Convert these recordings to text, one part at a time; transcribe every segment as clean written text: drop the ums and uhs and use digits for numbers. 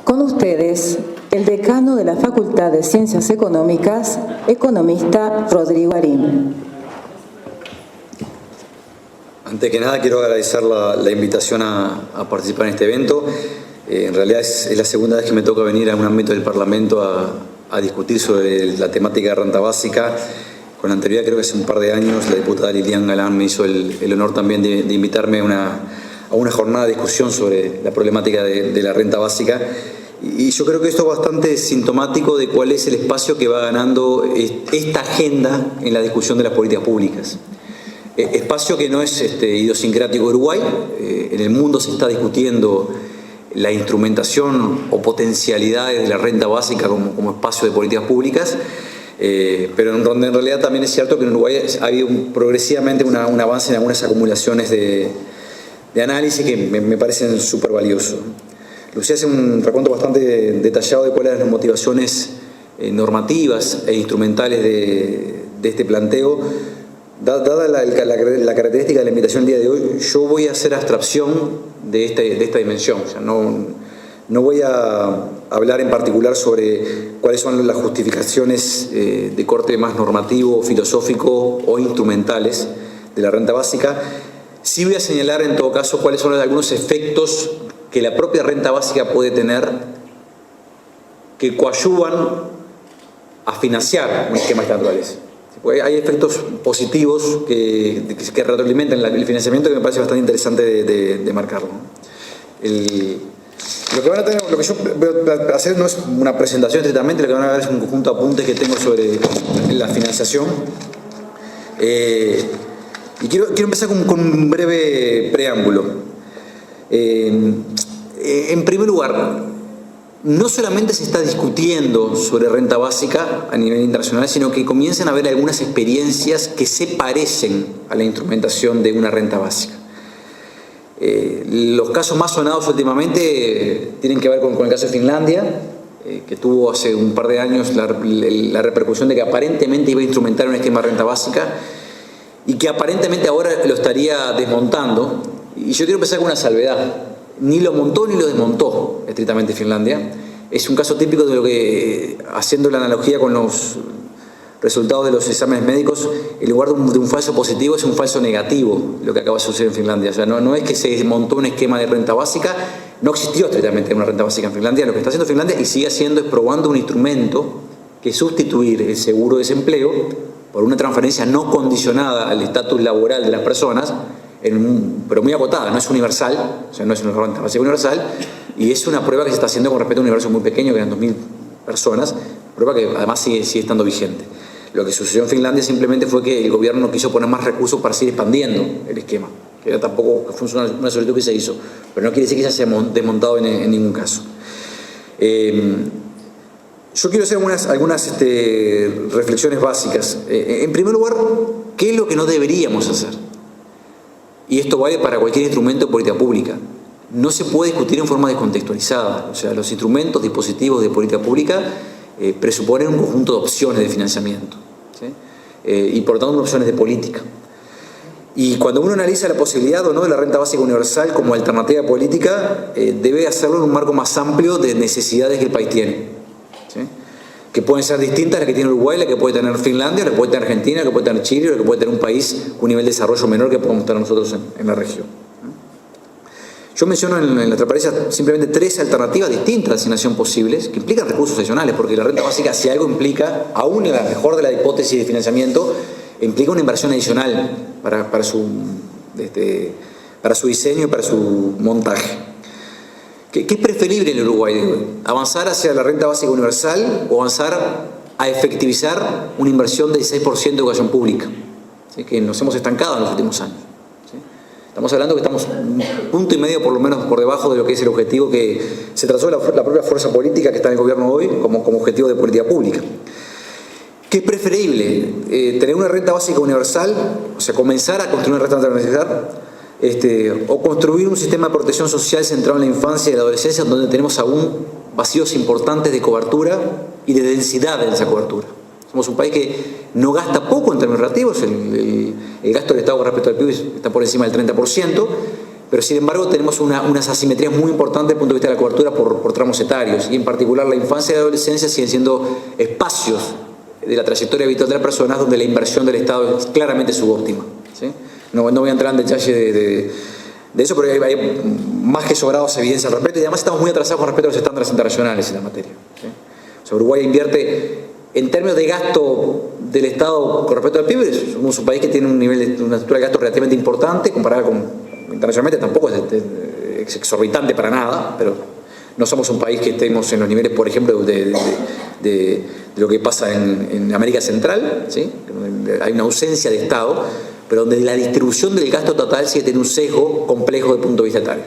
Con ustedes, el decano de la Facultad de Ciencias Económicas, economista Rodrigo Arín. Antes que nada quiero agradecer la invitación a participar en este evento. En realidad es la segunda vez que me toca venir a un ámbito del Parlamento a discutir sobre la temática de renta básica. Con anterioridad, creo que hace un par de años, la diputada Lilian Galán me hizo el honor también de invitarme a una jornada de discusión sobre la problemática de la renta básica. Y yo creo que esto es bastante sintomático de cuál es el espacio que va ganando esta agenda en la discusión de las políticas públicas. Espacio que no es idiosincrático de Uruguay. En el mundo se está discutiendo la instrumentación o potencialidades de la renta básica como espacio de políticas públicas, pero en donde en realidad también es cierto que en Uruguay ha habido progresivamente un avance en algunas acumulaciones de análisis que me parecen súper valiosos. Lucía hace un recuento bastante detallado de cuáles eran las motivaciones normativas e instrumentales de este planteo. Dada la característica de la invitación del día de hoy, yo voy a hacer abstracción de esta dimensión. O sea, no voy a hablar en particular sobre cuáles son las justificaciones de corte más normativo, filosófico o instrumentales de la renta básica. Sí voy a señalar en todo caso cuáles son algunos efectos que la propia renta básica puede tener que coadyuvan a financiar un esquema de esta naturaleza. Hay efectos positivos que retroalimentan el financiamiento que me parece bastante interesante de marcarlo. Lo que yo voy a hacer no es una presentación estrictamente, lo que van a ver es un conjunto de apuntes que tengo sobre la financiación. Y quiero empezar con un breve preámbulo. En primer lugar, no solamente se está discutiendo sobre renta básica a nivel internacional, sino que comienzan a haber algunas experiencias que se parecen a la instrumentación de una renta básica. Los casos más sonados últimamente tienen que ver con el caso de Finlandia, que tuvo hace un par de años la repercusión de que aparentemente iba a instrumentar un esquema de renta básica y que aparentemente ahora lo estaría desmontando. Y yo quiero empezar con una salvedad. Ni lo montó ni lo desmontó estrictamente Finlandia. Es un caso típico de lo que, haciendo la analogía con los resultados de los exámenes médicos, en lugar de un falso positivo es un falso negativo lo que acaba de suceder en Finlandia. O sea, no es que se desmontó un esquema de renta básica, no existió estrictamente una renta básica en Finlandia. Lo que está haciendo Finlandia y sigue haciendo es probando un instrumento que es sustituir el seguro de desempleo por una transferencia no condicionada al estatus laboral de las personas, pero muy acotada, no es universal, o sea, no es una renta básica universal, y es una prueba que se está haciendo con respecto a un universo muy pequeño, que eran 2.000 personas, prueba que además sigue estando vigente. Lo que sucedió en Finlandia simplemente fue que el gobierno no quiso poner más recursos para seguir expandiendo el esquema, que era tampoco fue una solicitud que se hizo, pero no quiere decir que se haya desmontado en ningún caso. Yo quiero hacer algunas reflexiones básicas. En primer lugar, ¿qué es lo que no deberíamos hacer? Y esto vale para cualquier instrumento de política pública. No se puede discutir en forma descontextualizada. O sea, los instrumentos, dispositivos de política pública presuponen un conjunto de opciones de financiamiento, ¿sí? Y por lo tanto opciones de política. Y cuando uno analiza la posibilidad o no de la renta básica universal como alternativa política, debe hacerlo en un marco más amplio de necesidades que el país tiene, ¿sí? Que pueden ser distintas a las que tiene Uruguay, la que puede tener Finlandia, la que puede tener Argentina, la que puede tener Chile, la que puede tener un país con un nivel de desarrollo menor que podemos tener nosotros en la región. Yo menciono en la transparencia simplemente 3 alternativas distintas de asignación posibles que implican recursos adicionales, porque la renta básica, si algo implica, aún en la mejor de la hipótesis de financiamiento, implica una inversión adicional para su diseño y para su montaje. ¿Qué es preferible en el Uruguay de hoy? ¿Avanzar hacia la renta básica universal o avanzar a efectivizar una inversión del 16% de educación pública? ¿Sí? Que nos hemos estancado en los últimos años. ¿Sí? Estamos hablando que estamos 1,5 puntos por lo menos por debajo de lo que es el objetivo que se trazó la propia fuerza política que está en el gobierno hoy como objetivo de política pública. ¿Qué es preferible? ¿Tener una renta básica universal? O sea, comenzar a construir una renta universal. O construir un sistema de protección social centrado en la infancia y la adolescencia, donde tenemos aún vacíos importantes de cobertura y de densidad en esa cobertura. Somos un país que no gasta poco en términos relativos, el gasto del Estado con respecto al PIB está por encima del 30%, pero sin embargo tenemos unas asimetrías muy importantes desde el punto de vista de la cobertura por tramos etarios, y en particular la infancia y la adolescencia siguen siendo espacios de la trayectoria habitual de las personas donde la inversión del Estado es claramente subóptima, ¿sí? No voy a entrar en detalle de eso, pero hay más que sobrados evidencia al respecto, y además estamos muy atrasados con respecto a los estándares internacionales en la materia, ¿sí? O sea, Uruguay invierte, en términos de gasto del Estado con respecto al PIB, somos un país que tiene un nivel de una estructura de gasto relativamente importante, comparada con internacionalmente tampoco es exorbitante para nada, pero no somos un país que estemos en los niveles, por ejemplo, de lo que pasa en América Central, ¿sí? Hay una ausencia de Estado, pero donde la distribución del gasto total sigue teniendo un sesgo complejo desde el punto de vista etario.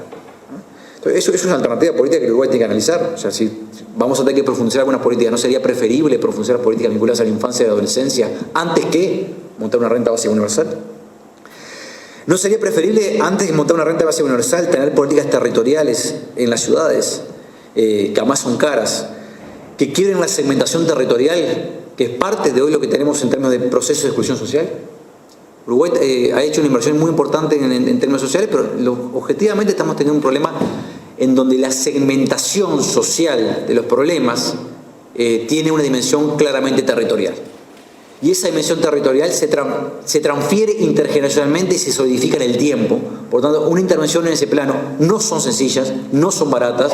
Entonces, eso es una alternativa política que Uruguay tiene que analizar. O sea, si vamos a tener que profundizar algunas políticas, ¿no sería preferible profundizar políticas vinculadas a la infancia y la adolescencia antes que montar una renta básica universal? ¿No sería preferible, antes de montar una renta básica universal, tener políticas territoriales en las ciudades, que además son caras, que quieren la segmentación territorial, que es parte de hoy lo que tenemos en términos de proceso de exclusión social? Uruguay ha hecho una inversión muy importante en términos sociales, pero objetivamente estamos teniendo un problema en donde la segmentación social de los problemas tiene una dimensión claramente territorial. Y esa dimensión territorial se transfiere intergeneracionalmente y se solidifica en el tiempo. Por lo tanto, una intervención en ese plano no son sencillas, no son baratas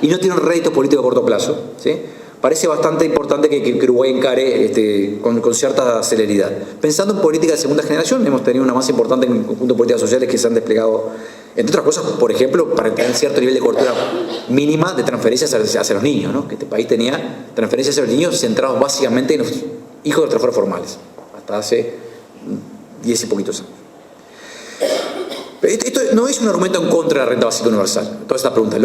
y no tienen rédito político a corto plazo, ¿sí? Parece bastante importante que Uruguay encare con cierta celeridad. Pensando en políticas de segunda generación, hemos tenido una más importante en el conjunto de políticas sociales que se han desplegado, entre otras cosas, por ejemplo, para tener cierto nivel de cobertura mínima de transferencias hacia los niños, ¿no? Que este país tenía transferencias hacia los niños centrados básicamente en los hijos de trabajadores formales, hasta hace 10 y poquitos años. Esto no es un argumento en contra de la renta básica universal, toda esta pregunta.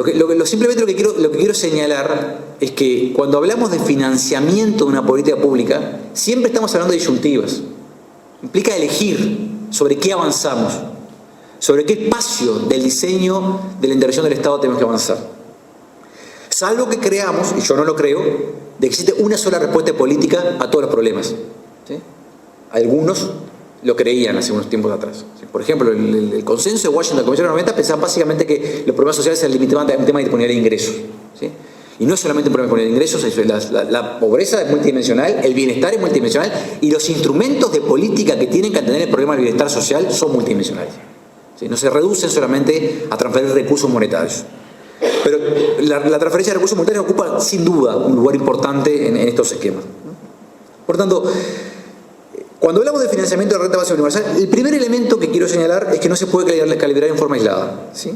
Simplemente lo que quiero señalar es que cuando hablamos de financiamiento de una política pública, siempre estamos hablando de disyuntivas. Implica elegir sobre qué avanzamos, sobre qué espacio del diseño de la intervención del Estado tenemos que avanzar. Salvo que creamos, y yo no lo creo, de que existe una sola respuesta política a todos los problemas, ¿sí? Algunos lo creían hace unos tiempos atrás. Por ejemplo, el consenso de Washington de la Comisión de los 90 pensaba básicamente que los problemas sociales se limitaban a un tema de disponibilidad de ingresos, ¿sí? Y no es solamente un problema de disponibilidad de ingresos, la pobreza es multidimensional, el bienestar es multidimensional y los instrumentos de política que tienen que atender el problema del bienestar social son multidimensionales, ¿sí? No se reducen solamente a transferir recursos monetarios. Pero la transferencia de recursos monetarios ocupa sin duda un lugar importante en estos esquemas, ¿no? Por tanto, cuando hablamos de financiamiento de la renta básica universal, el primer elemento que quiero señalar es que no se puede calibrar en forma aislada, ¿sí?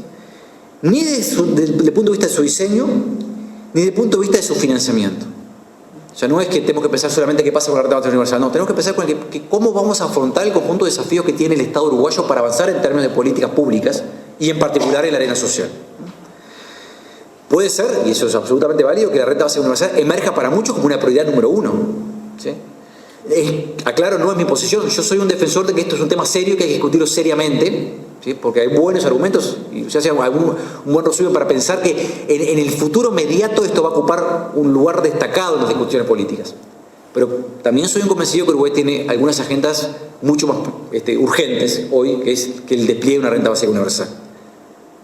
Ni desde el punto de vista de su diseño, ni desde el punto de vista de su financiamiento. O sea, no es que tenemos que pensar solamente qué pasa con la renta básica universal, no, tenemos que pensar con cómo vamos a afrontar el conjunto de desafíos que tiene el Estado uruguayo para avanzar en términos de políticas públicas y en particular en la arena social. Puede ser, y eso es absolutamente válido, que la renta básica universal emerja para muchos como una prioridad número uno, ¿sí? Aclaro, no es mi posición, yo soy un defensor de que esto es un tema serio que hay que discutirlo seriamente, ¿sí? Porque hay buenos argumentos y se hace un buen resumen para pensar que en el futuro inmediato esto va a ocupar un lugar destacado en las discusiones políticas. Pero también soy un convencido que Uruguay tiene algunas agendas mucho más urgentes hoy, que es que el despliegue de una renta básica universal.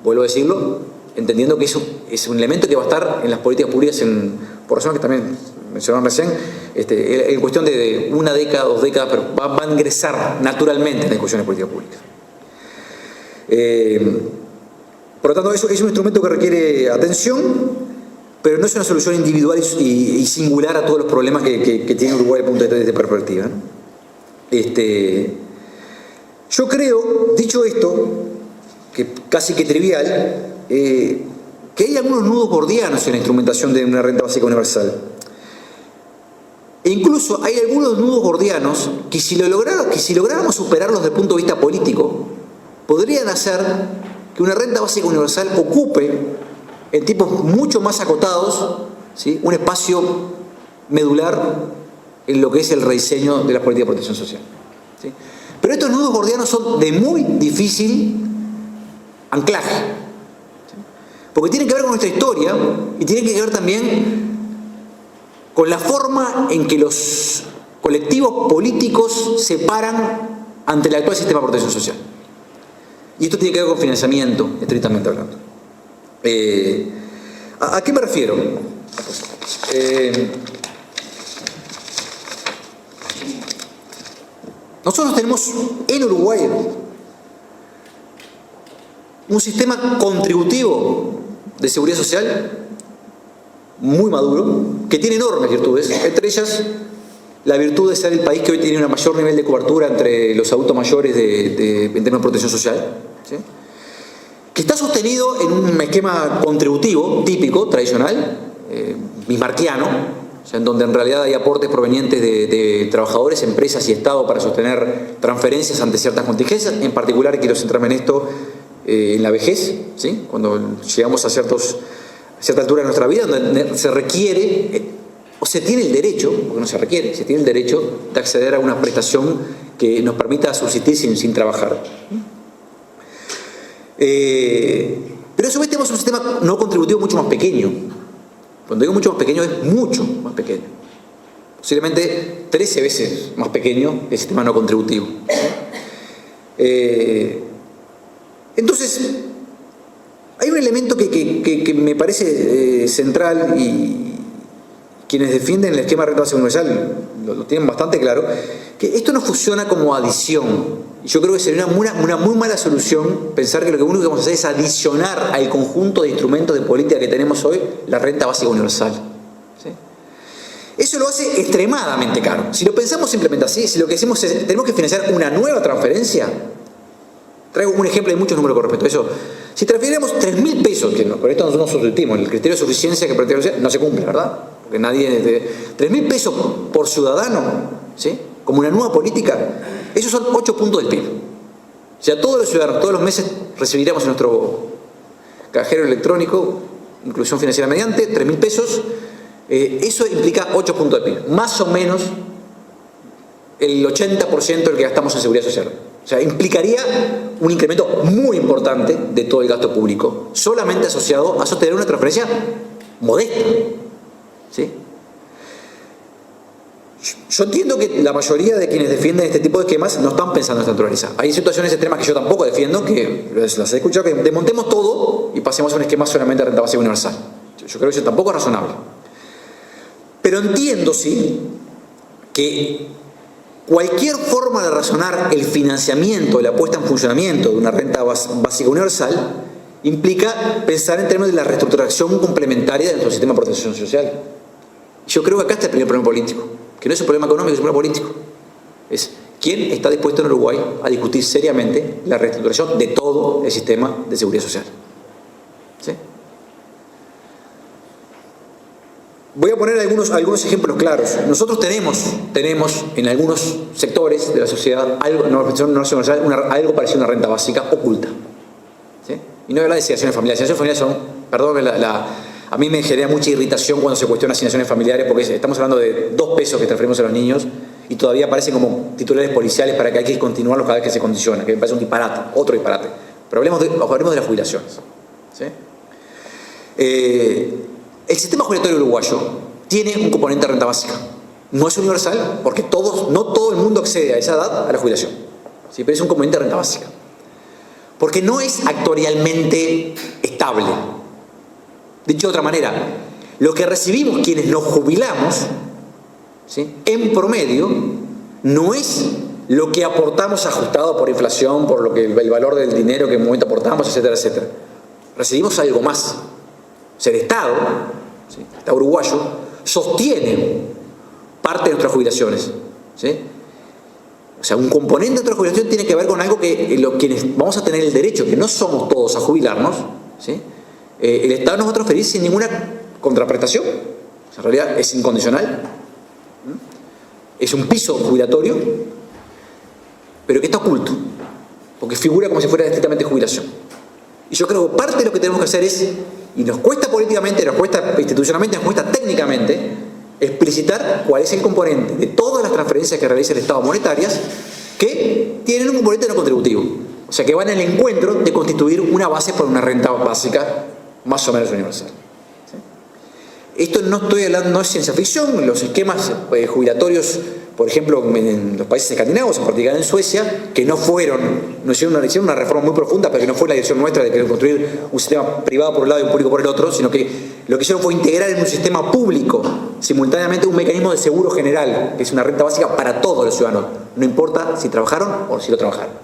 Vuelvo a decirlo, entendiendo que eso es un elemento que va a estar en las políticas públicas por razones que también mencionaron recién, en cuestión de una década, 2 décadas, pero va a ingresar naturalmente en las discusiones de políticas públicas. Por lo tanto, eso es un instrumento que requiere atención, pero no es una solución individual y singular a todos los problemas que tiene Uruguay desde el punto de vista de perspectiva, ¿no? Yo creo, dicho esto, que casi que trivial, que hay algunos nudos gordianos en la instrumentación de una renta básica universal. E incluso hay algunos nudos gordianos que si lográramos superarlos desde el punto de vista político, podrían hacer que una renta básica universal ocupe, en tiempos mucho más acotados, ¿sí?, un espacio medular en lo que es el rediseño de las políticas de protección social, ¿sí? Pero estos nudos gordianos son de muy difícil anclaje, ¿sí?, porque tienen que ver con nuestra historia y tienen que ver también con la forma en que los colectivos políticos se paran ante el actual sistema de protección social. Y esto tiene que ver con financiamiento, estrictamente hablando. ¿A qué me refiero? Nosotros tenemos en Uruguay un sistema contributivo de seguridad social muy maduro, que tiene enormes virtudes, entre ellas la virtud de ser el país que hoy tiene un mayor nivel de cobertura entre los adultos mayores en términos de protección social, ¿sí? Que está sostenido en un esquema contributivo típico, tradicional, bismarquiano, o sea, en donde en realidad hay aportes provenientes de trabajadores, empresas y Estado para sostener transferencias ante ciertas contingencias. En particular quiero centrarme en esto en la vejez, ¿sí? Cuando llegamos a cierta altura de nuestra vida, donde se requiere, o se tiene el derecho, porque no se requiere, se tiene el derecho de acceder a una prestación que nos permita subsistir sin trabajar. Pero a su vez tenemos un sistema no contributivo mucho más pequeño. Cuando digo mucho más pequeño, es mucho más pequeño. Posiblemente 13 veces más pequeño que el sistema no contributivo. Entonces, hay un elemento que me parece central, y quienes defienden el esquema de renta básica universal lo tienen bastante claro, que esto no funciona como adición. Y yo creo que sería una muy mala solución pensar que lo único que vamos a hacer es adicionar al conjunto de instrumentos de política que tenemos hoy la renta básica universal, ¿sí? Eso lo hace extremadamente caro. Si lo pensamos simplemente así, si lo que hacemos es tenemos que financiar una nueva transferencia, traigo un ejemplo de muchos números con respecto a eso. Si transfiriéramos 3.000 pesos, que con esto no subsistimos, el criterio de suficiencia que pretende no se cumple, ¿verdad? Porque nadie... 3.000 pesos por ciudadano, ¿sí? Como una nueva política, esos son 8 puntos del PIB. O sea, todos los ciudadanos, todos los meses recibiríamos en nuestro cajero electrónico, inclusión financiera mediante, 3.000 pesos. Eso implica 8 puntos del PIB. Más o menos el 80% del que gastamos en seguridad social. O sea, implicaría un incremento muy importante de todo el gasto público, solamente asociado a sostener una transferencia modesta, ¿sí? Yo entiendo que la mayoría de quienes defienden este tipo de esquemas no están pensando en esta naturaleza. Hay situaciones extremas que yo tampoco defiendo, que las he escuchado, que desmontemos todo y pasemos a un esquema solamente de renta básica universal. Yo creo que eso tampoco es razonable. Pero entiendo, sí, que cualquier forma de razonar el financiamiento, la puesta en funcionamiento de una renta básica universal implica pensar en términos de la reestructuración complementaria de nuestro sistema de protección social. Yo creo que acá está el primer problema político, que no es un problema económico, es un problema político. Es quién está dispuesto en Uruguay a discutir seriamente la reestructuración de todo el sistema de seguridad social. ¿Sí? Voy a poner algunos ejemplos claros. Nosotros tenemos en algunos sectores de la sociedad algo parecido a una renta básica oculta, ¿sí? Y no hablar de asignaciones familiares. Asignaciones familiares son, perdón, a mí me genera mucha irritación cuando se cuestionan asignaciones familiares, porque estamos hablando de 2 pesos que transferimos a los niños y todavía aparecen como titulares policiales para que hay que continuarlos cada vez que se condiciona, que me parece un disparate, otro disparate. Pero hablemos de las jubilaciones, ¿sí? El sistema jubilatorio uruguayo tiene un componente de renta básica. No es universal, porque no todo el mundo accede a esa edad a la jubilación, ¿sí? Pero es un componente de renta básica. Porque no es actuarialmente estable. Dicho de otra manera, lo que recibimos quienes nos jubilamos, ¿sí?, en promedio, no es lo que aportamos ajustado por inflación, por lo que el valor del dinero que en un momento aportamos, etcétera, etcétera. Recibimos algo más. O sea, el Estado, ¿sí?, el Estado uruguayo, sostiene parte de nuestras jubilaciones, ¿sí? O sea, un componente de nuestra jubilación tiene que ver con algo que quienes vamos a tener el derecho, que no somos todos a jubilarnos, ¿sí?, el Estado nos va a transferir sin ninguna contraprestación. O sea, en realidad es incondicional. Es un piso jubilatorio, pero que está oculto, porque figura como si fuera estrictamente jubilación. Y yo creo que parte de lo que tenemos que hacer es, y nos cuesta políticamente, nos cuesta institucionalmente, nos cuesta técnicamente, explicitar cuál es el componente de todas las transferencias que realiza el Estado monetarias que tienen un componente no contributivo. O sea, que van en el encuentro de constituir una base para una renta básica más o menos universal. ¿Sí? Esto no estoy hablando, no es ciencia ficción. Los esquemas jubilatorios por ejemplo, en los países escandinavos, en particular en Suecia, que no hicieron una reforma muy profunda, pero que no fue la dirección nuestra de querer construir un sistema privado por un lado y un público por el otro, sino que lo que hicieron fue integrar en un sistema público simultáneamente un mecanismo de seguro general, que es una renta básica para todos los ciudadanos, no importa si trabajaron o si no trabajaron.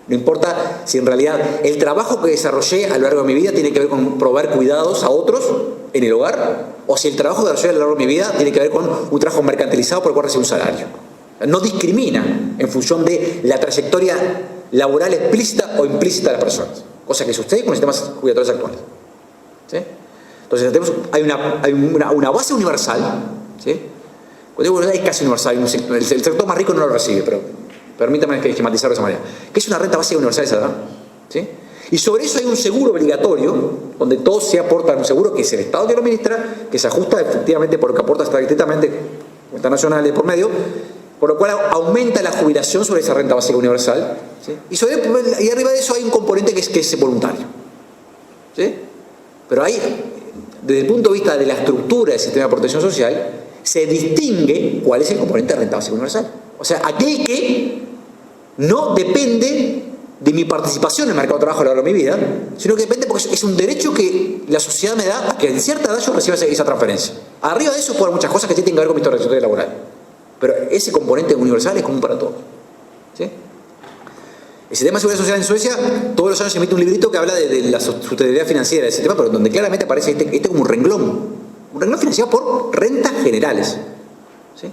No importa si en realidad el trabajo que desarrollé a lo largo de mi vida tiene que ver con proveer cuidados a otros en el hogar, o si el trabajo que desarrollé a lo largo de mi vida tiene que ver con un trabajo mercantilizado por el cual recibo un salario. No discrimina en función de la trayectoria laboral explícita o implícita de las personas, cosa que sucede con los sistemas jubilatorios actuales. ¿Sí? Entonces hay una base universal, ¿sí? Cuando digo es casi universal, el sector más rico no lo recibe, pero permítame esquematizarlo de esa manera, que es una renta básica universal esa, ¿verdad? ¿Sí? Y sobre eso hay un seguro obligatorio, donde todos se aportan un seguro que es el Estado que lo administra, que se ajusta efectivamente por lo que aporta estrictamente cuentas nacionales por medio, por lo cual aumenta la jubilación sobre esa renta básica universal, ¿sí? Y arriba de eso hay un componente que es voluntario, ¿sí? Pero ahí, desde el punto de vista de la estructura del sistema de protección social, se distingue cuál es el componente de renta básica universal. O sea, aquel que no depende de mi participación en el mercado de trabajo a lo largo de mi vida, sino que depende porque es un derecho que la sociedad me da a que en cierta edad yo reciba esa transferencia. Arriba de eso pueden haber muchas cosas que sí tienen que ver con mi trayectoria laboral, pero ese componente universal es común para todos, ¿sí? El sistema de seguridad social en Suecia todos los años se emite un librito que habla de la sostenibilidad financiera del sistema, pero donde claramente aparece este como un renglón financiado por rentas generales, ¿sí?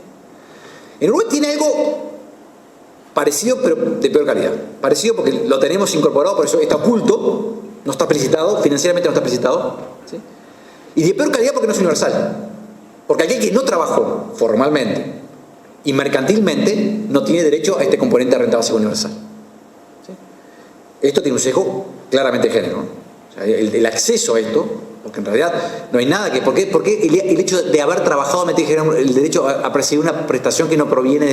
En Uruguay tiene algo parecido, pero de peor calidad. Parecido porque lo tenemos incorporado, por eso está oculto, no está explicitado, financieramente no está explicitado, ¿sí? Y de peor calidad porque no es universal. Porque aquel que no trabajó formalmente y mercantilmente no tiene derecho a este componente de renta básica universal, ¿sí? Esto tiene un sesgo claramente de género, ¿no? O sea, el acceso a esto, porque en realidad no hay nada que... ¿Por qué el hecho de haber trabajado me tiene que generar el derecho a percibir una prestación que no proviene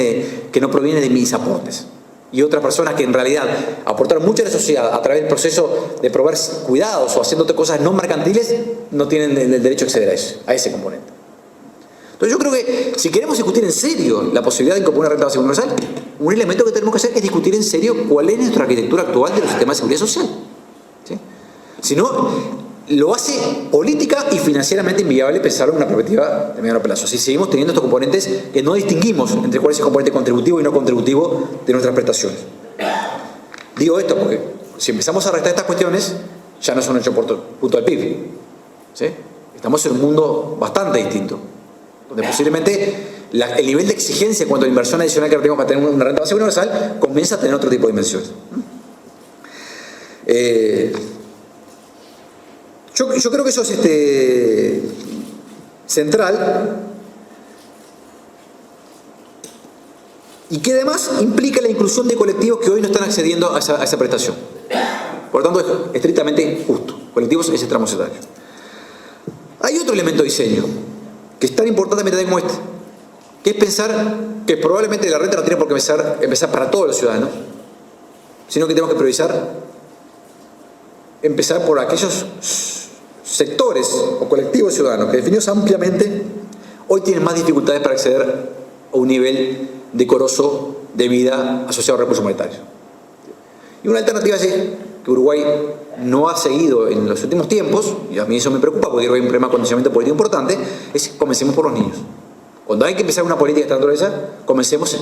de mis aportes? Y otras personas que en realidad aportaron mucho a la sociedad a través del proceso de proveer cuidados o haciendo cosas no mercantiles, no tienen el derecho a acceder a ese componente. Entonces yo creo que si queremos discutir en serio la posibilidad de incorporar una renta básica universal, un elemento que tenemos que hacer es discutir en serio cuál es nuestra arquitectura actual de los sistemas de seguridad social, ¿sí? Si no, lo hace política y financieramente inviable pensarlo en una perspectiva de mediano plazo. Si seguimos teniendo estos componentes que no distinguimos entre cuál es el componente contributivo y no contributivo de nuestras prestaciones. Digo esto porque si empezamos a restar estas cuestiones, ya no son 8 puntos del PIB, ¿sí? Estamos en un mundo bastante distinto, donde posiblemente el nivel de exigencia en cuanto a la inversión adicional que tenemos para tener una renta básica universal comienza a tener otro tipo de dimensiones. Yo creo que eso es central y que además implica la inclusión de colectivos que hoy no están accediendo a esa prestación. Por lo tanto, es estrictamente justo. Colectivos en ese tramo etario. Hay otro elemento de diseño que es tan importante como este, que es pensar que probablemente la renta no tiene por qué empezar para todos los ciudadanos, sino que tenemos que empezar por aquellos sectores o colectivos ciudadanos que definidos ampliamente hoy tienen más dificultades para acceder a un nivel decoroso de vida asociado a recursos monetarios. Y una alternativa es que Uruguay no ha seguido en los últimos tiempos, y a mí eso me preocupa porque creo que hay un problema de condicionamiento político importante, es que comencemos por los niños. Cuando hay que empezar una política de esta naturaleza, comencemos.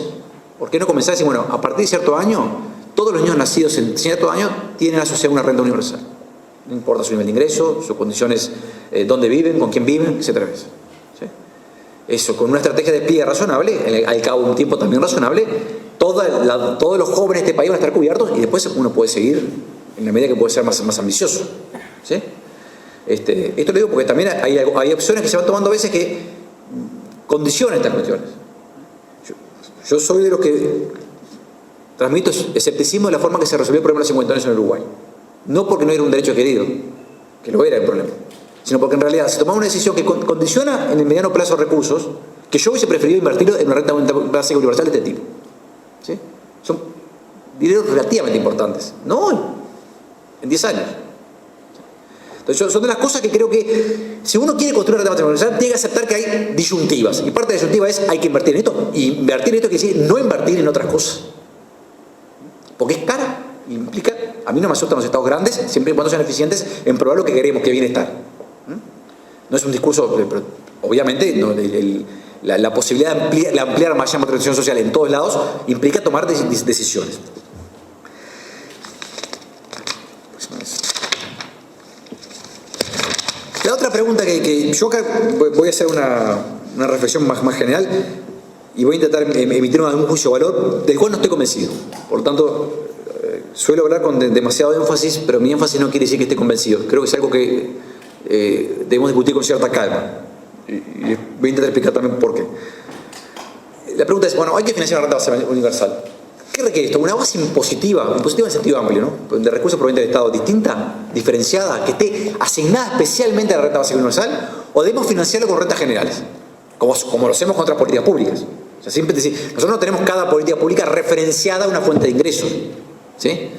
¿Por qué no comenzar a decir, bueno, a partir de cierto año, todos los niños nacidos en cierto año tienen asociada una renta universal? No importa su nivel de ingreso, sus condiciones, dónde viven, con quién viven, etcétera. ¿Sí? Eso, con una estrategia de despliegue razonable, al cabo de un tiempo también razonable, todos los jóvenes de este país van a estar cubiertos y después uno puede seguir en la medida que puede ser más ambicioso. ¿Sí? Esto lo digo porque también hay opciones que se van tomando a veces que condicionan estas cuestiones. Yo soy de los que transmito escepticismo de la forma que se resolvió el problema de los 50 años en Uruguay. No porque no era un derecho querido, que lo era el problema, sino porque en realidad se tomaba una decisión que condiciona en el mediano plazo recursos que yo hubiese preferido invertirlo en una renta básica universal de este tipo. ¿Sí? Son dineros relativamente importantes, no en 10 años. Entonces son de las cosas que creo que si uno quiere construir una renta básica universal tiene que aceptar que hay disyuntivas, y parte de la disyuntiva es hay que invertir en esto, y invertir en esto quiere decir no invertir en otras cosas, porque es cara, implica, a mí no me asustan los estados grandes siempre y cuando sean eficientes en probar lo que queremos, que es bienestar. No es un discurso, pero obviamente no, la posibilidad de ampliar más llama protección social en todos lados implica tomar decisiones. La otra pregunta que yo acá voy a hacer una reflexión más general y voy a intentar emitir un juicio de valor del cual no estoy convencido. Por lo tanto, suelo hablar con demasiado énfasis, pero mi énfasis no quiere decir que esté convencido. Creo que es algo que debemos discutir con cierta calma. Y voy a intentar explicar también por qué. La pregunta es, bueno, hay que financiar una renta básica universal. ¿Qué requiere esto? Una base impositiva en sentido amplio, ¿no? De recursos provenientes del Estado, distinta, diferenciada, que esté asignada especialmente a la renta básica universal, o debemos financiarlo con rentas generales, como lo hacemos con otras políticas públicas. O sea, siempre decir, nosotros no tenemos cada política pública referenciada a una fuente de ingresos, ¿sí?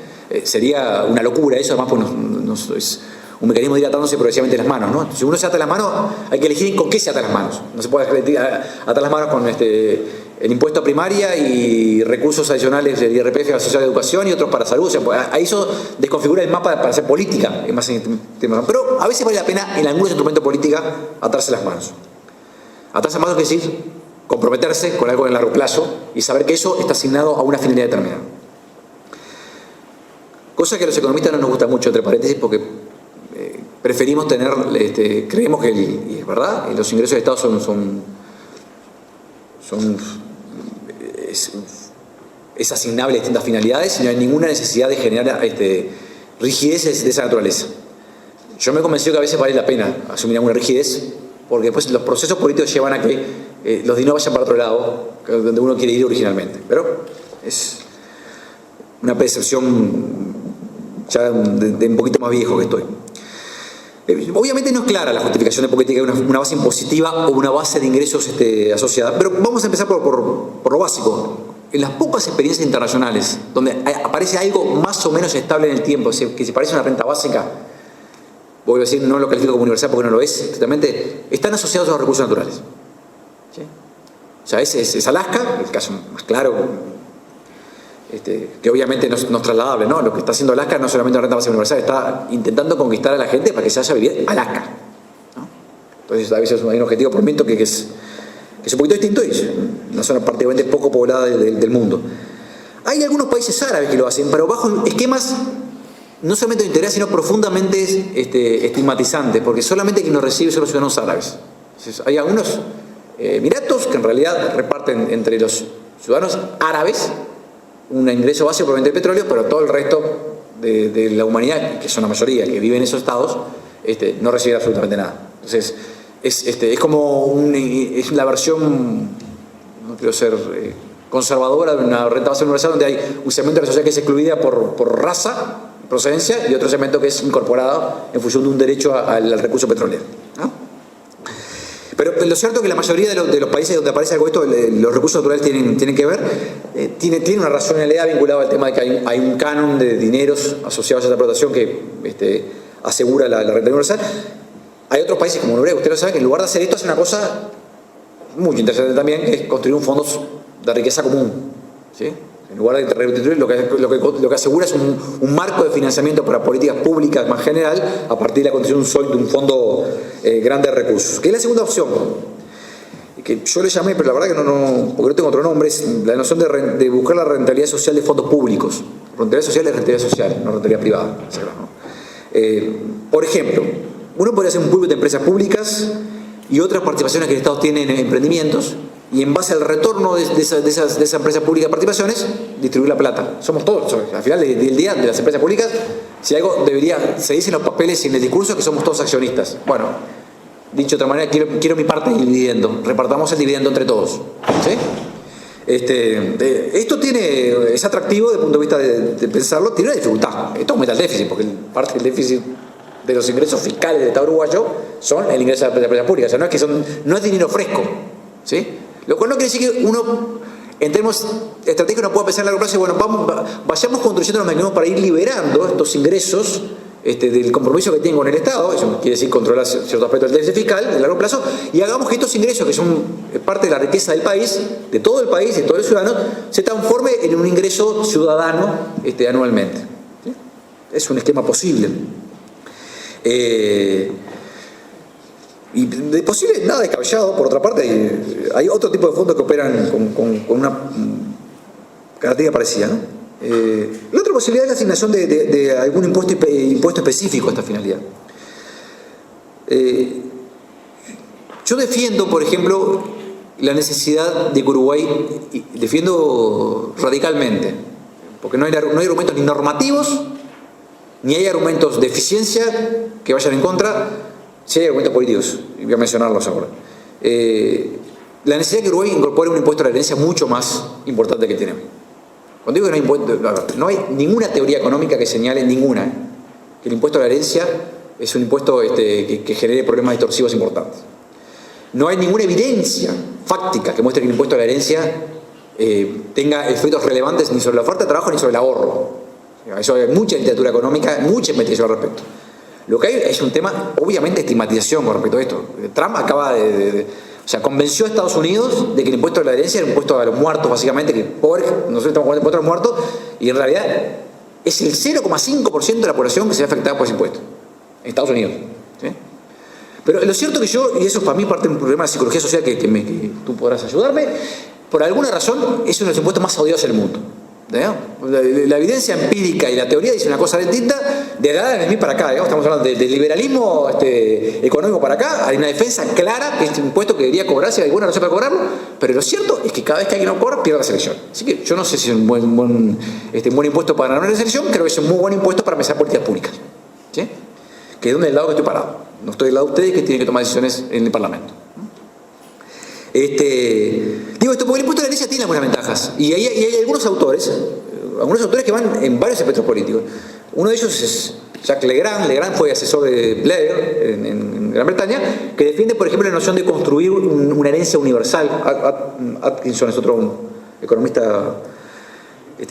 Sería una locura eso, además pues es un mecanismo dilatándose progresivamente las manos, ¿no? Si uno se ata las manos, hay que elegir con qué se ata las manos. No se puede atar las manos con el impuesto a primaria y recursos adicionales del IRPF a la social de educación y otros para salud. O sea, ahí eso desconfigura el mapa para hacer política. Pero a veces vale la pena en algunos instrumentos de política atarse las manos. Atarse las manos quiere decir comprometerse con algo en largo plazo y saber que eso está asignado a una finalidad determinada. Cosa que a los economistas no nos gusta mucho, entre paréntesis, porque preferimos tener, creemos que, y es verdad, los ingresos del Estado es asignable a distintas finalidades y no hay ninguna necesidad de generar rigideces de esa naturaleza. Yo me he convencido que a veces vale la pena asumir alguna rigidez, porque después los procesos políticos llevan a que los dineros vayan para otro lado, donde uno quiere ir originalmente. Pero es una percepción ya de un poquito más viejo que estoy. Obviamente no es clara la justificación de por qué tiene una base impositiva o una base de ingresos asociada, pero vamos a empezar por lo básico. En las pocas experiencias internacionales donde aparece algo más o menos estable en el tiempo, que se parece a una renta básica, voy a decir, no lo califico como universal porque no lo es, totalmente, están asociados a los recursos naturales. ¿Sí? O sea, es Alaska, el caso más claro, que obviamente no es trasladable, ¿no? Lo que está haciendo Alaska no es solamente una renta básica universal, está intentando conquistar a la gente para que se vaya a vivir Alaska, ¿no? Entonces a veces hay un objetivo por momento que es un poquito distinto y es una zona prácticamente poco poblada del mundo. Hay algunos países árabes que lo hacen, pero bajo esquemas no solamente de interés, sino profundamente estigmatizantes, porque solamente quien los recibe son los ciudadanos árabes. Entonces, hay algunos emiratos que en realidad reparten entre los ciudadanos árabes un ingreso básico proveniente del petróleo, pero todo el resto de la humanidad, que son la mayoría que vive en esos estados, no recibe absolutamente nada. Entonces, es como es la versión, no quiero ser conservadora, de una renta básica universal donde hay un segmento de la sociedad que es excluida por raza, procedencia, y otro segmento que es incorporado en función de un derecho al recurso petrolero, ¿no? Pero lo cierto es que la mayoría de los países donde aparece algo esto, los recursos naturales tienen que ver, tiene una racionalidad vinculada al tema de que hay un canon de dineros asociados a esta explotación que asegura la renta universal. Hay otros países como Noruega, ustedes lo saben, que en lugar de hacer esto hace una cosa muy interesante también, que es construir un fondo de riqueza común, ¿sí? En lugar de redistribuir, lo que asegura es un marco de financiamiento para políticas públicas más general a partir de la construcción de un fondo grande de recursos. Que es la segunda opción, que yo le llamé, pero la verdad que no porque no tengo otro nombre, es la noción de buscar la rentabilidad social de fondos públicos. Rentabilidad social es rentabilidad social, no rentabilidad privada. Por ejemplo, uno podría hacer un pool de empresas públicas y otras participaciones que el Estado tiene en emprendimientos, y en base al retorno de esas empresas públicas participaciones, distribuir la plata. Somos todos, al final del día de las empresas públicas, si algo se dice en los papeles y en el discurso que somos todos accionistas. Bueno, dicho de otra manera, quiero mi parte del dividendo, repartamos el dividendo entre todos. ¿Sí? Esto es atractivo desde el punto de vista de pensarlo, tiene una dificultad. Esto aumenta el déficit, porque parte del déficit de los ingresos fiscales del Estado uruguayo son el ingreso de las empresas públicas. O sea, no es dinero fresco, ¿sí? Lo cual no quiere decir que uno, en términos estratégicos, no pueda pensar a largo plazo y bueno, vayamos construyendo los mecanismos para ir liberando estos ingresos del compromiso que tienen con el Estado, eso quiere decir controlar ciertos aspectos del déficit fiscal de largo plazo, y hagamos que estos ingresos, que son parte de la riqueza del país, de todo el país, de todos los ciudadanos, se transforme en un ingreso ciudadano anualmente. ¿Sí? Es un esquema posible. Y de posible, nada descabellado. Por otra parte, hay otro tipo de fondos que operan con una característica parecida, ¿no? La otra posibilidad es la asignación de algún impuesto específico a esta finalidad. Yo defiendo, por ejemplo, la necesidad de que Uruguay, defiendo radicalmente, porque no hay argumentos ni normativos, ni hay argumentos de eficiencia que vayan en contra, sí hay argumentos políticos, y voy a mencionarlos ahora. La necesidad de que Uruguay incorpore un impuesto a la herencia mucho más importante que tenemos. Cuando digo que no hay impuesto, no hay ninguna teoría económica que señale, ninguna, que el impuesto a la herencia es un impuesto que genere problemas distorsivos importantes. No hay ninguna evidencia fáctica que muestre que el impuesto a la herencia tenga efectos relevantes ni sobre la oferta de trabajo ni sobre el ahorro. Eso hay mucha literatura económica, mucha investigación al respecto. Lo que hay es un tema, obviamente, de estigmatización con respecto a esto. Trump acaba o sea, convenció a Estados Unidos de que el impuesto a la herencia era un impuesto a los muertos, básicamente, que pobres, nosotros estamos con el impuesto a los muertos, y en realidad es el 0,5% de la población que se ve afectada por ese impuesto, en Estados Unidos. ¿Sí? Pero lo cierto que yo, y eso para mí parte de un problema de psicología social que tú podrás ayudarme, por alguna razón es uno de los impuestos más odiosos del mundo. La evidencia empírica y la teoría dicen una cosa distinta. De Adam Smith para acá, digamos, estamos hablando del liberalismo económico para acá. Hay una defensa clara que este impuesto que debería cobrarse, hay alguna razón para cobrarlo, pero lo cierto es que cada vez que alguien no cobra, pierde la selección. Así que yo no sé si es un buen impuesto para ganar la selección, creo que es un muy buen impuesto para empezar políticas públicas. ¿Sí? Que es donde el lado que estoy parado. No estoy del lado de ustedes que tienen que tomar decisiones en el Parlamento. Digo esto porque el impuesto a la herencia tiene algunas ventajas y hay algunos autores que van en varios espectros políticos. Uno de ellos es Jacques Legrand. Legrand fue asesor de Blair en Gran Bretaña, que defiende, por ejemplo, la noción de construir una herencia universal. Atkinson es otro economista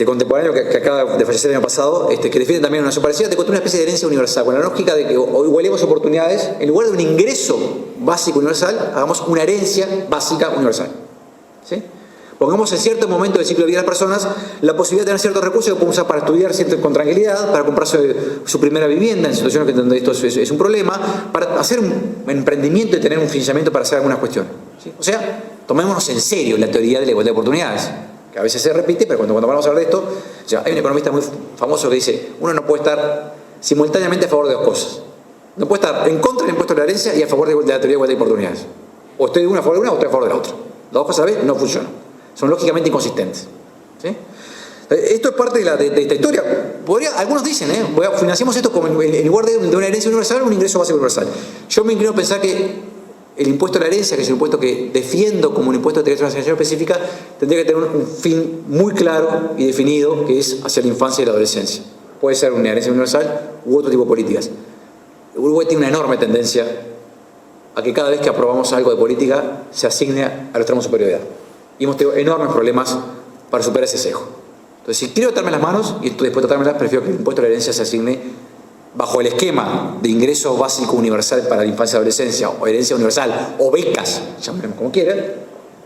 contemporáneo que acaba de fallecer el año pasado, que defiende también una noción parecida de construir una especie de herencia universal, con la lógica de que igualemos oportunidades, en lugar de un ingreso básico universal, hagamos una herencia básica universal. ¿Sí? Pongamos en cierto momento del ciclo de vida de las personas la posibilidad de tener ciertos recursos que pueden usar para estudiar con tranquilidad, para comprarse su primera vivienda en situaciones donde esto es un problema, para hacer un emprendimiento y tener un financiamiento para hacer algunas cuestiones. ¿Sí? O sea, tomémonos en serio la teoría de la igualdad de oportunidades, que a veces se repite, pero cuando vamos a hablar de esto, hay un economista muy famoso que dice, uno no puede estar simultáneamente a favor de dos cosas. No puede estar en contra del impuesto de la herencia y a favor de la teoría de igualdad de oportunidades. O estoy de una a favor de una o estoy a favor de la otra. Las dos cosas a la vez no funcionan. Son lógicamente inconsistentes. ¿Sí? Esto es parte de esta historia. Algunos dicen, financiamos esto como en lugar de una herencia universal, un ingreso básico universal. Yo me inclino a pensar que el impuesto a la herencia, que es un impuesto que defiendo como un impuesto de tener una asignación específica, tendría que tener un fin muy claro y definido, que es hacia la infancia y la adolescencia. Puede ser una herencia universal u otro tipo de políticas. Uruguay tiene una enorme tendencia a que cada vez que aprobamos algo de política se asigne a los tramos superior de edad. Y hemos tenido enormes problemas para superar ese sesgo. Entonces, si quiero atarme las manos y estoy dispuesto a atármelas, prefiero que el impuesto a la herencia se asigne bajo el esquema de ingreso básico universal para la infancia y adolescencia, o herencia universal, o becas, llamémoslo como quieran,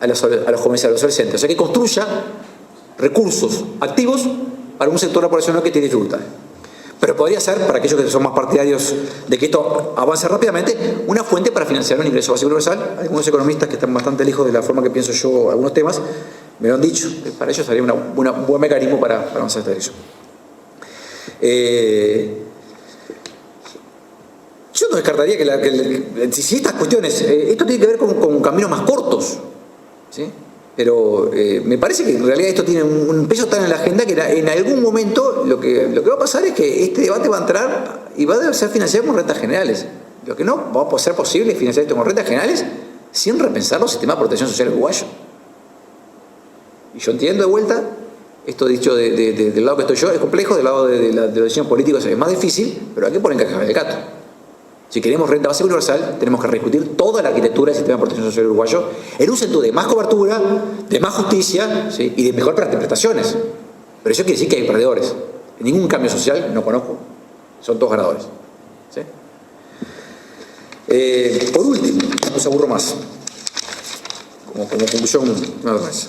a los jóvenes y a los adolescentes. O sea, que construya recursos activos para un sector de la población que tiene dificultades. Pero podría ser, para aquellos que son más partidarios de que esto avance rápidamente, una fuente para financiar un ingreso básico universal. Algunos economistas que están bastante lejos de la forma que pienso yo algunos temas, me lo han dicho. Para ellos sería un buen mecanismo para avanzar esta dirección. Yo no descartaría que si estas cuestiones, esto tiene que ver con caminos más cortos, ¿sí? Pero me parece que en realidad esto tiene un peso tan en la agenda que en algún momento lo que va a pasar es que este debate va a entrar y va a ser financiado con rentas generales. Lo que no va a ser posible financiar esto con rentas generales sin repensar los sistemas de protección social uruguayo. Y yo entiendo de vuelta, esto dicho del lado que estoy yo es complejo, del lado de los diseños políticos es más difícil, pero hay que poner en caja del gato. Si queremos renta básica universal, tenemos que rediscutir toda la arquitectura del sistema de protección social uruguayo en un sentido de más cobertura, de más justicia, ¿sí? Y de mejor prestaciones. Pero eso quiere decir que hay perdedores. En ningún cambio social, no conozco, son todos ganadores. ¿Sí? Por último, no se aburro más, como conclusión, nada más.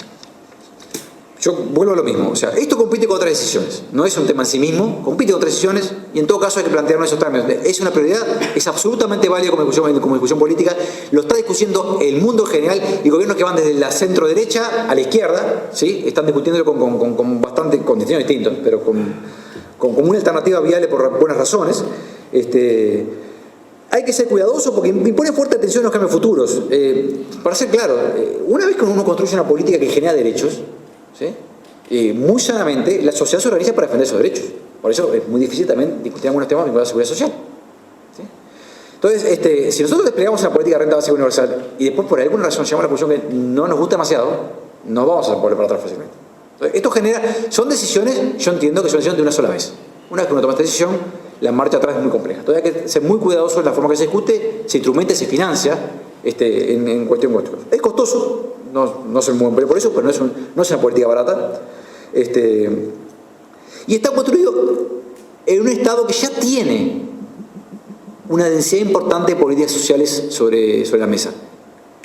Yo vuelvo a lo mismo, o sea, esto compite con otras decisiones, no es un tema en sí mismo, compite con otras decisiones y en todo caso hay que plantearlo en esos términos. Es una prioridad, es absolutamente válido como discusión política, lo está discutiendo el mundo en general y gobiernos que van desde la centro derecha a la izquierda, ¿sí? Están discutiéndolo con bastante condiciones distintas, pero con una alternativa viable por buenas razones. Hay que ser cuidadoso porque impone fuerte atención a los cambios futuros. Para ser claro, una vez que uno construye una política que genera derechos, ¿sí? Muy sanamente la sociedad se organiza para defender esos derechos. Por eso es muy difícil también discutir algunos temas vinculados a la seguridad social. ¿Sí? Entonces, si nosotros desplegamos una política de renta básica universal y después por alguna razón llegamos a la conclusión que no nos gusta demasiado, no vamos a volver para atrás fácilmente. Entonces, esto genera, son decisiones, yo entiendo que son decisiones de una sola vez. Una vez que uno toma esta decisión, la marcha atrás es muy compleja. Entonces hay que ser muy cuidadoso en la forma que se discute, se instrumenta y se financia en cuestión. Es costoso, no soy muy hombre por eso, pero no es una política barata. Y está construido en un Estado que ya tiene una densidad importante de políticas sociales sobre la mesa.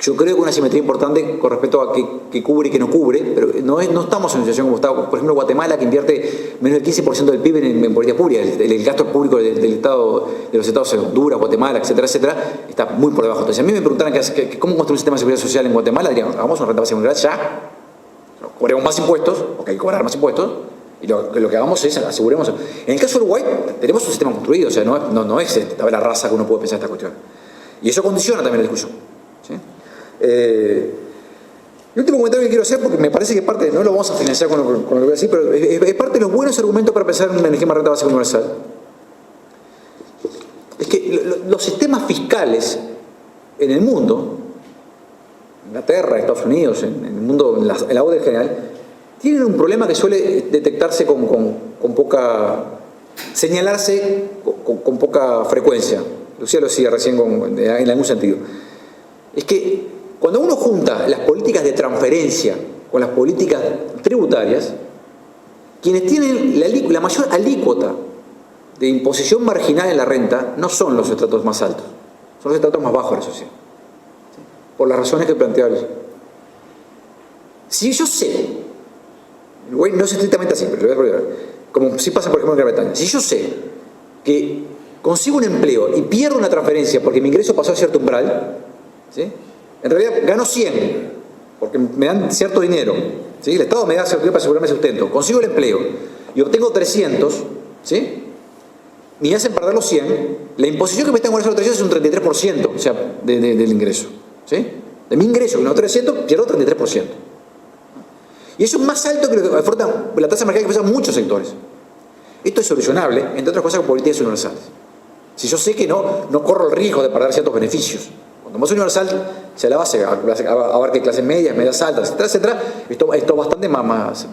Yo creo que una simetría importante con respecto a que cubre y que no cubre, pero no estamos en una situación como está, por ejemplo, Guatemala, que invierte menos del 15% del PIB en política pública. El gasto público del Estado, de los estados de Honduras, Guatemala, etcétera, etcétera, está muy por debajo. Entonces, si a mí me preguntaran cómo construir un sistema de seguridad social en Guatemala, dirían, hagamos una renta básica universal ya, cobremos más impuestos, porque hay que cobrar más impuestos, y lo que hagamos es aseguremos. En el caso de Uruguay, tenemos un sistema construido, o sea, no es tabla rasa que uno puede pensar esta cuestión. Y eso condiciona también la discusión. ¿Sí? El último comentario que quiero hacer, porque me parece que parte, no lo vamos a financiar con lo que voy a decir, pero es parte de los buenos argumentos para pensar en un esquema de renta básica universal. Es que los sistemas fiscales en el mundo, Inglaterra, Estados Unidos, en el mundo, en la OCDE en general, tienen un problema que suele detectarse con poca, señalarse con poca frecuencia. Lucía lo decía recién en algún sentido. Es que cuando uno junta las políticas de transferencia con las políticas tributarias, quienes tienen la mayor alícuota de imposición marginal en la renta no son los estratos más altos, son los estratos más bajos de la sociedad. ¿Sí? Por las razones que planteaba. Si yo sé, Uruguay no es estrictamente así, pero como sí pasa por ejemplo en Gran Bretaña, si yo sé que consigo un empleo y pierdo una transferencia porque mi ingreso pasó a cierto umbral, ¿sí? En realidad gano 100 porque me dan cierto dinero, ¿sí? El Estado me da cierto dinero para asegurarme sustento, consigo el empleo y obtengo 300, ¿sí? Me hacen perder los 100, la imposición que me están con esos 300 es un 33%, o sea, del ingreso, ¿sí? De mi ingreso, que no 300, pierdo 33%. Y eso es más alto que lo que aporta la tasa marginal que pasan muchos sectores. Esto es solucionable, entre otras cosas, con políticas universales. Si yo sé que no corro el riesgo de perder ciertos beneficios. Cuando más universal, sea la base, abarque clases medias, medias altas, etcétera, etcétera, esto es bastante más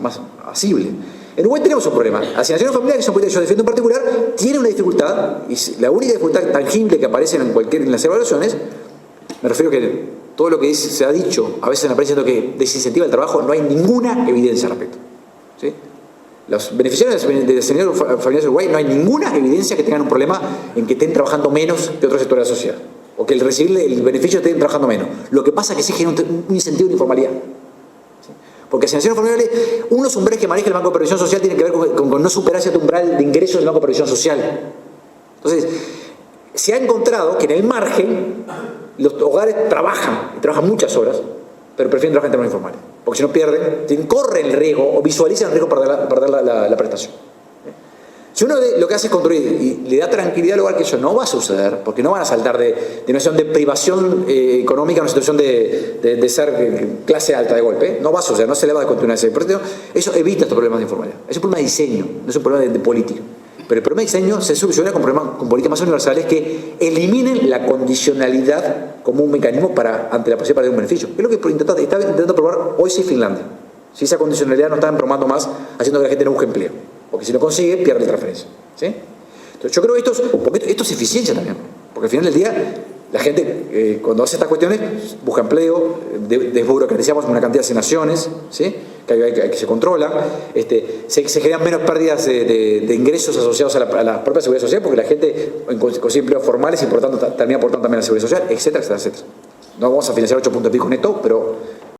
asible. En Uruguay tenemos un problema. Asignaciones familiares, que son políticas que yo defiendo en particular, tiene una dificultad, y la única dificultad tangible que aparece en las evaluaciones, me refiero que todo lo que se ha dicho, a veces me parece que desincentiva el trabajo, no hay ninguna evidencia al respecto. ¿Sí? Los beneficiarios de asignaciones familiares de Uruguay no hay ninguna evidencia que tengan un problema en que estén trabajando menos que otros sectores de la sociedad, o que el recibir el beneficio estén trabajando menos. Lo que pasa es que sí genera un incentivo de informalidad. ¿Sí? Porque asignaciones familiares, uno de los umbrales que maneja el Banco de Previsión Social tiene que ver con no superar cierto umbral de ingresos del Banco de Previsión Social. Entonces, se ha encontrado que en el margen los hogares trabajan muchas horas, pero prefieren trabajar en términos informales, porque si no pierden, corren el riesgo o visualizan el riesgo de perder la prestación. Si uno lo que hace es construir y le da tranquilidad al hogar, que eso no va a suceder, porque no van a saltar de una situación de privación económica a una situación de ser clase alta de golpe, no va a suceder, no se le va a continuar ese proceso. Eso evita estos problemas de informalidad. Es un problema de diseño, no es un problema de política. Pero el problema de diseño se soluciona con políticas más universales que eliminen la condicionalidad como un mecanismo ante la posibilidad de perder un beneficio. Es lo que está intentando probar hoy sí Finlandia. Si esa condicionalidad no está probando más, haciendo que la gente no busque empleo. Porque si no consigue, pierde la transferencia. ¿Sí? Entonces yo creo que esto es eficiencia también. Porque al final del día, la gente cuando hace estas cuestiones busca empleo, desburocratizamos una cantidad de asignaciones, ¿sí? que se controlan, se generan menos pérdidas de ingresos asociados a la propia seguridad social, porque la gente consigue empleos formales y por tanto termina aportando también a la seguridad social, etcétera, etcétera, etcétera. No vamos a financiar 8 puntos y pico neto, pero